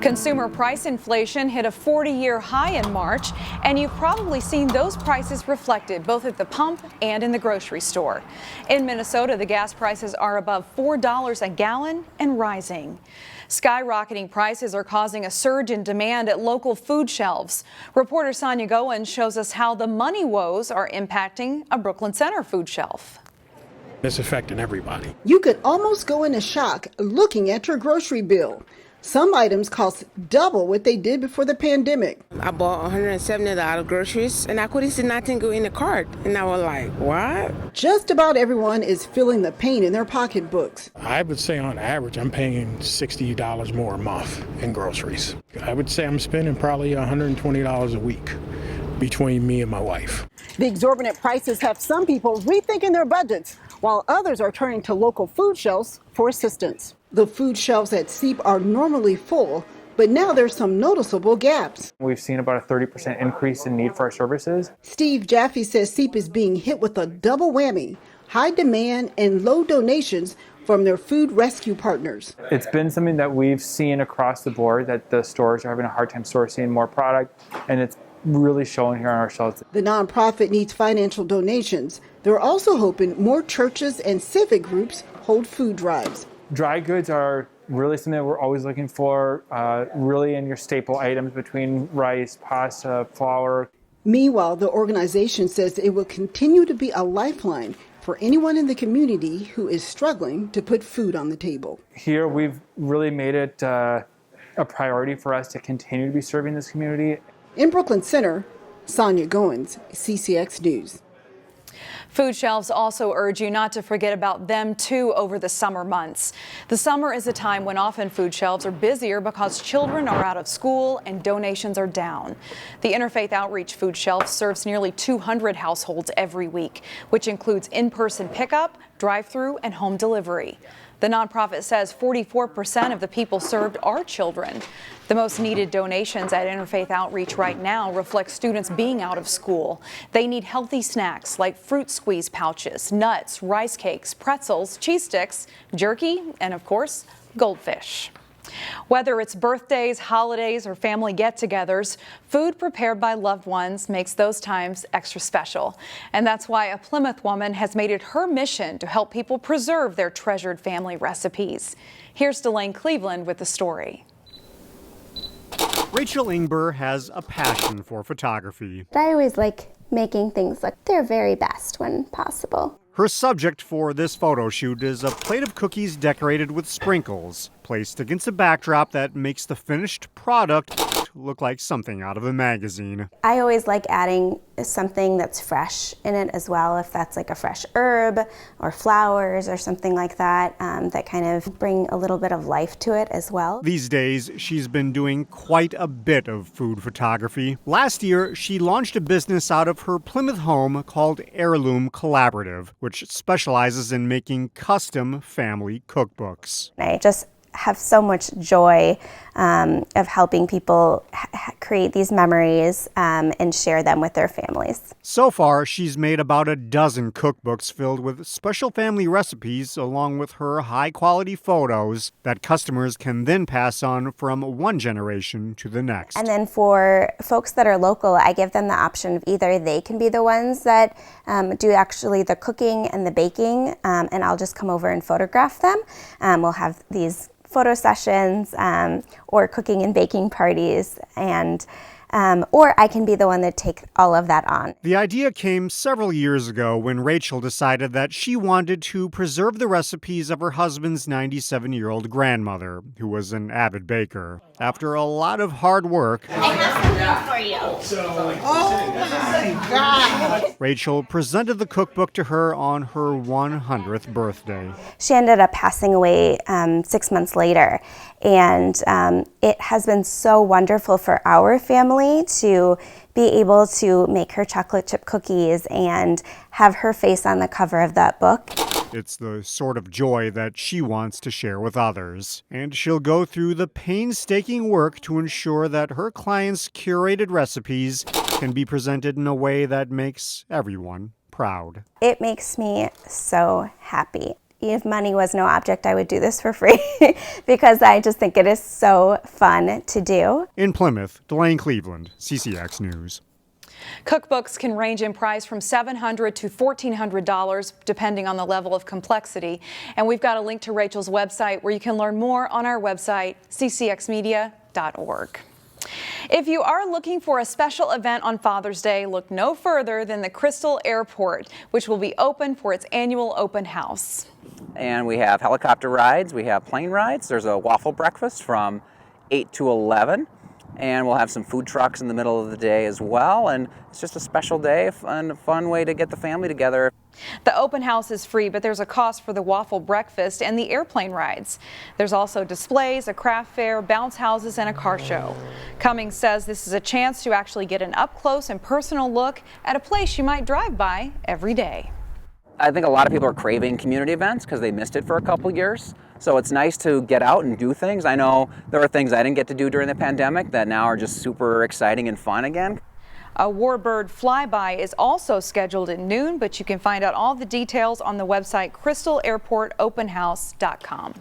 Consumer price inflation hit a 40-year high in March, and you've probably seen those prices reflected both at the pump and in the grocery store. In Minnesota, the gas prices are above $4 a gallon and rising. Skyrocketing prices are causing a surge in demand at local food shelves. Reporter Sonia Goins shows us how the money woes are impacting a Brooklyn Center food shelf. It's affecting everybody. You could almost go into shock looking at your grocery bill. Some items cost double what they did before the pandemic. I bought $170 groceries and I couldn't see nothing go in the cart. And I was like, what? Just about everyone is feeling the pain in their pocketbooks. I would say on average, I'm paying $60 more a month in groceries. I would say I'm spending probably $120 a week between me and my wife. The exorbitant prices have some people rethinking their budgets, while others are turning to local food shelves for assistance. The food shelves at SEEP are normally full, but now there's some noticeable gaps. We've seen about a 30% increase in need for our services. Steve Jaffe says SEEP is being hit with a double whammy: high demand and low donations from their food rescue partners. It's been something that we've seen across the board, that the stores are having a hard time sourcing more product, and it's really showing here on our shelves. The nonprofit needs financial donations. They're also hoping more churches and civic groups hold food drives. Dry goods are really something that we're always looking for, really in your staple items between rice, pasta, flour. Meanwhile, the organization says it will continue to be a lifeline for anyone in the community who is struggling to put food on the table. Here, we've really made it a priority for us to continue to be serving this community. In Brooklyn Center, Sonia Goins, CCX News. Food shelves also urge you not to forget about them, too, over the summer months. The summer is a time when often food shelves are busier because children are out of school and donations are down. The Interfaith Outreach Food Shelf serves nearly 200 households every week, which includes in-person pickup, drive-through, and home delivery. The nonprofit says 44% of the people served are children. The most needed donations at Interfaith Outreach right now reflect students being out of school. They need healthy snacks like fruit squeeze pouches, nuts, rice cakes, pretzels, cheese sticks, jerky, and of course, goldfish. Whether it's birthdays, holidays, or family get-togethers, food prepared by loved ones makes those times extra special. And that's why a Plymouth woman has made it her mission to help people preserve their treasured family recipes. Here's Delane Cleveland with the story. Rachel Ingber has a passion for photography. I always like making things look their very best when possible. Her subject for this photo shoot is a plate of cookies decorated with sprinkles, placed against a backdrop that makes the finished product look like something out of a magazine. I always like adding something that's fresh in it as well, if that's like a fresh herb or flowers or something like that, that kind of bring a little bit of life to it as well. These days, she's been doing quite a bit of food photography. Last year, she launched a business out of her Plymouth home called Heirloom Collaborative, which specializes in making custom family cookbooks. I just have so much joy of helping people create these memories and share them with their families. So far, she's made about a dozen cookbooks filled with special family recipes along with her high-quality photos that customers can then pass on from one generation to the next. And then for folks that are local, I give them the option of either they can be the ones that do actually the cooking and the baking, and I'll just come over and photograph them. We'll have these photo sessions or cooking and baking parties, and or I can be the one that take all of that on. The idea came several years ago when Rachel decided that she wanted to preserve the recipes of her husband's 97-year-old grandmother, who was an avid baker. After a lot of hard work, I have something for you. Oh my God! Rachel presented the cookbook to her on her 100th birthday. She ended up passing away 6 months later, and it has been so wonderful for our family to be able to make her chocolate chip cookies and have her face on the cover of that book. It's the sort of joy that she wants to share with others. And she'll go through the painstaking work to ensure that her clients' curated recipes can be presented in a way that makes everyone proud. It makes me so happy. if money was no object, I would do this for free because I just think it is so fun to do. In Plymouth, Delane Cleveland, CCX News. Cookbooks can range in price from $700 to $1,400 depending on the level of complexity. And we've got a link to Rachel's website where you can learn more on our website, ccxmedia.org. If you are looking for a special event on Father's Day, look no further than the Crystal Airport, which will be open for its annual open house. And we have helicopter rides, we have plane rides, there's a waffle breakfast from 8 to 11. And we'll have some food trucks in the middle of the day as well. And it's just a special day and a fun way to get the family together. The open house is free, but there's a cost for the waffle breakfast and the airplane rides. There's also displays, a craft fair, bounce houses, and a car show. Cummings says this is a chance to actually get an up-close and personal look at a place you might drive by every day. I think a lot of people are craving community events because they missed it for a couple years. So it's nice to get out and do things. I know there are things I didn't get to do during the pandemic that now are just super exciting and fun again. A Warbird flyby is also scheduled at noon, but you can find out all the details on the website crystalairportopenhouse.com.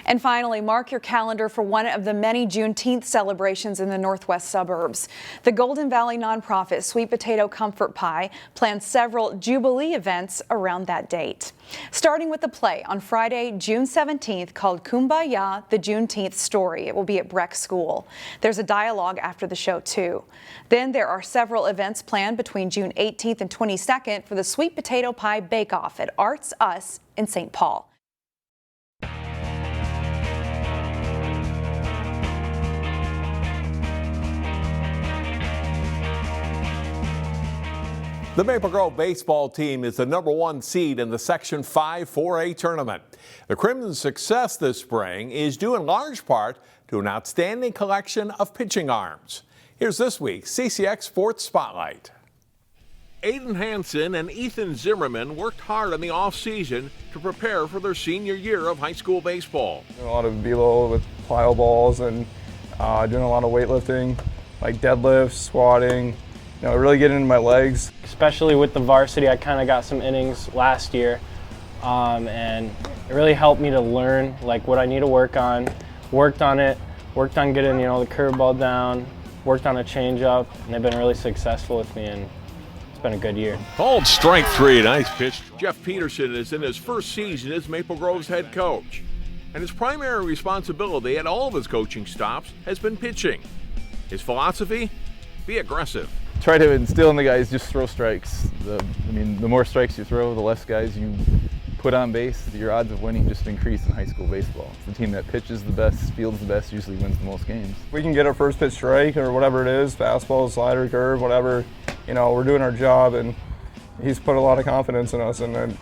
And finally, mark your calendar for one of the many Juneteenth celebrations in the northwest suburbs. The Golden Valley nonprofit Sweet Potato Comfort Pie plans several Jubilee events around that date. Starting with a play on Friday, June 17th called Kumbaya, the Juneteenth Story. It will be at Breck School. There's a dialogue after the show, too. Then there are several events planned between June 18th and 22nd for the Sweet Potato Pie Bake-Off at Arts Us in St. Paul. The Maple Grove baseball team is the #1 seed in the Section 5 4A tournament. The Crimson's success this spring is due in large part to an outstanding collection of pitching arms. Here's this week's CCX Sports Spotlight. Aiden Hansen and Ethan Zimmerman worked hard in the offseason to prepare for their senior year of high school baseball. Doing a lot of velo with plyo balls and doing a lot of weightlifting, like deadlifts, squatting, really getting into my legs. Especially with the varsity, I kind of got some innings last year, and it really helped me to learn like what I need to work on. Worked on getting the curveball down, worked on a changeup, and they've been really successful with me, and it's been a good year. Called strike three, nice pitch. Jeff Peterson is in his first season as Maple Grove's head coach, and his primary responsibility at all of his coaching stops has been pitching. His philosophy? Be aggressive. Try to instill in the guys, just throw strikes. The more strikes you throw, the less guys you put on base, your odds of winning just increase in high school baseball. The team that pitches the best, fields the best, usually wins the most games. We can get our first pitch strike or whatever it is, fastball, slider, curve, whatever. We're doing our job, and he's put a lot of confidence in us, and then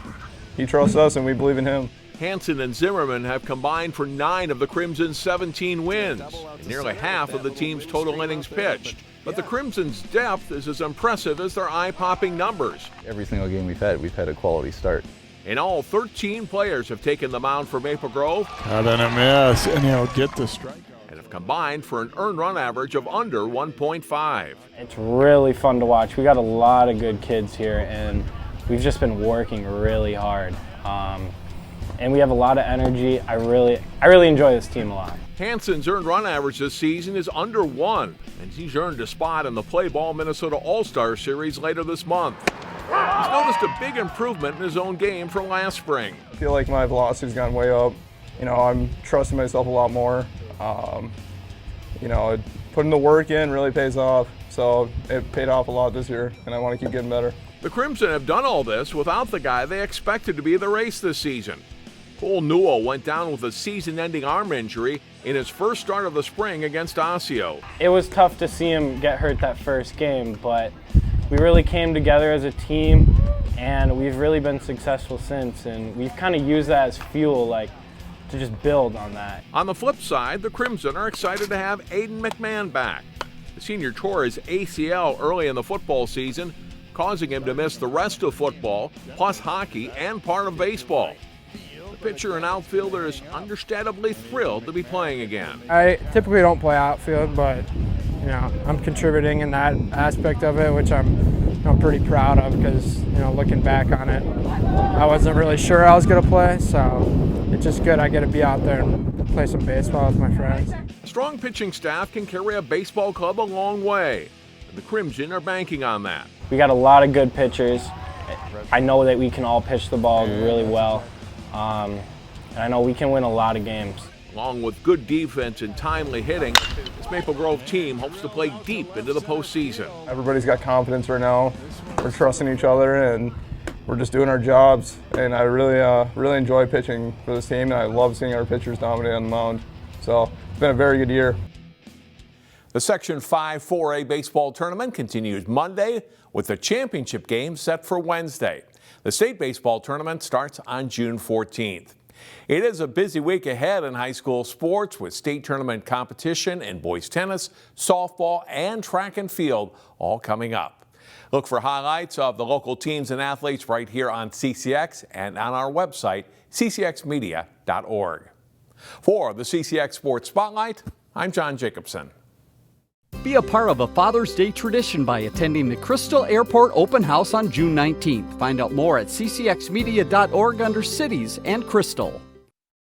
he trusts us, and we believe in him. Hansen and Zimmerman have combined for 9 of the Crimson's 17 wins, and nearly half of the team's total innings pitched. But the Crimson's depth is as impressive as their eye-popping numbers. Every single game we've had a quality start. In all, 13 players have taken the mound for Maple Grove. Got in a miss, and he'll get the strikeout. And have combined for an earned run average of under 1.5. It's really fun to watch. We got a lot of good kids here, and we've just been working really hard. And we have a lot of energy. I really enjoy this team a lot. Hansen's earned run average this season is under 1, and he's earned a spot in the Play Ball Minnesota All-Star Series later this month. He's noticed a big improvement in his own game from last spring. I feel like my velocity's gone way up. I'm trusting myself a lot more. Putting the work in really pays off. So it paid off a lot this year, and I want to keep getting better. The Crimson have done all this without the guy they expected to be the race this season. Cole Newell went down with a season-ending arm injury in his first start of the spring against Osseo. It was tough to see him get hurt that first game, but we really came together as a team, and we've really been successful since, and we've kind of used that as fuel, to just build on that. On the flip side, the Crimson are excited to have Aiden McMahon back. The senior tore his ACL early in the football season, causing him to miss the rest of football, plus hockey and part of baseball. Pitcher and outfielder is understandably thrilled to be playing again. I typically don't play outfield, but I'm contributing in that aspect of it, which I'm pretty proud of, because looking back on it, I wasn't really sure I was going to play, so it's just good I get to be out there and play some baseball with my friends. Strong pitching staff can carry a baseball club a long way. The Crimson are banking on that. We got a lot of good pitchers. I know that we can all pitch the ball really well, and I know we can win a lot of games. Along with good defense and timely hitting, this Maple Grove team hopes to play deep into the postseason. Everybody's got confidence right now. We're trusting each other, and we're just doing our jobs. And I really enjoy pitching for this team, and I love seeing our pitchers dominate on the mound. So it's been a very good year. The Section 5 4A baseball tournament continues Monday with the championship game set for Wednesday. The state baseball tournament starts on June 14th. It is a busy week ahead in high school sports with state tournament competition in boys tennis, softball, and track and field all coming up. Look for highlights of the local teams and athletes right here on CCX and on our website, ccxmedia.org. For the CCX Sports Spotlight, I'm John Jacobson. Be a part of a Father's Day tradition by attending the Crystal Airport Open House on June 19th. Find out more at ccxmedia.org under Cities and Crystal.